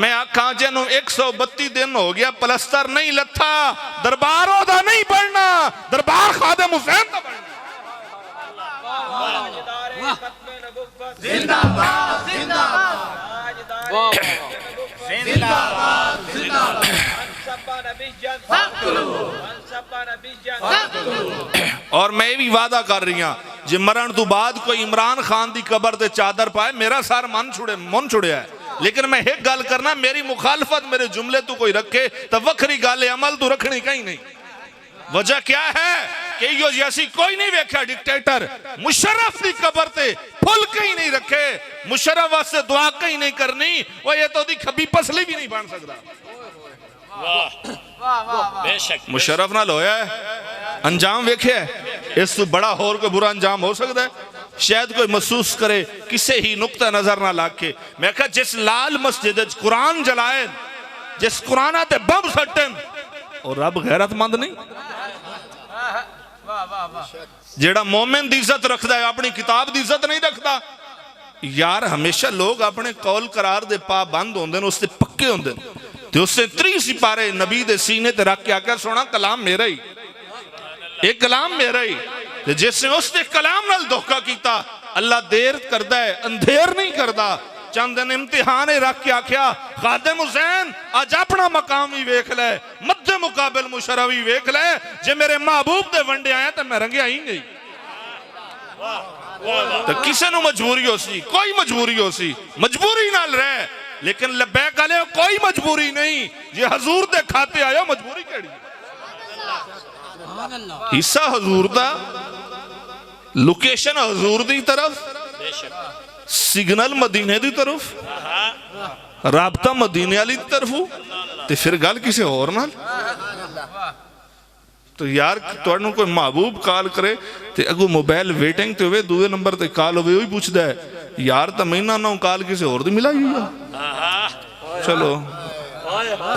میں آکھاں جنوں 132 دن ہو گیا پلستر نہیں لتھا درباروں دا نہیں پڑھنا دربار خادم حسین دا پڑھنا زندہ باد زندہ باد زندہ باد زندہ باد اور میں بھی وعدہ کر رہی ہاں جی مرن تو بعد کوئی عمران خان دی قبر تے چادر پائے میرا سار من چھڑیا ہے لیکن میں ایک گل کرنا میری مخالفت میرے جملے تو کوئی رکھے تو وکھری گالے عمل تو رکھنی کہیں نہیں وجہ کیا ہے کہ یہ جیسی کوئی نہیں ویکھا ڈکٹیٹر مشرف دی قبر تے پھل کہیں نہیں رکھے مشرف واسطے دعا کہیں نہیں کرنی وہ یہ تو دی کھبی پسلی بھی نہیں بان سکتا مشرف نہ لویا ہے انجام ویکھے ہے اس تو بڑا اور کوئی برا انجام ہو سکتا ہے شاید کوئی محسوس کرے کسے ہی نقطہ نظر نہ لاکھے میں کہا جس لال مسجد قرآن جلائیں جس قرآنہ تے بم سٹن اور رب غیرت مند نہیں جیڑا مومن دی عزت رکھدا ہے اپنی کتاب دی عزت نہیں رکھدا یار ہمیشہ لوگ اپنے قول قرار دے پا بند ہوندے اس تے پکے ہوندے تو اس سے 3 سپارے نبی دے سینے تے رکھ کے آکر سونا کلام میرا ہی ایک کلام میرا ہی جس نے اس نے کلام نال دھوکہ کیتا اللہ دیر کردہ ہے اندھیر نہیں کردہ چندن امتحان رکھ کے آکھیا خادم حسین آج اپنا مقام بھی ویکھ لے مد مقابل مشرفی ویکھ لے جے میرے محبوب دے ونڈے آئے تو میں رنگے آئیں گئی تو کسے نو مجبوری ہو سی کوئی مجبوری ہو سی مجبوری نال رہے لیکن لبیک علیہ کوئی مجبوری نہیں یہ حضور دے کھاتے آیا مجبوری کیڑی حصہ حضور دا لوکیشن حضور دی طرف سگنل مدینے دی طرف رابطہ مدینے علی دی طرف تے پھر گل کسے اور نال تو یار توڑنوں کوئی محبوب کال کرے تے اگو موبائل ویٹنگ تے ہوئے دوے نمبر تے کال ہوئے ہوئی پوچھ دے یار تا مہینہ نہ کال کسے اور دی ملا ہی چلو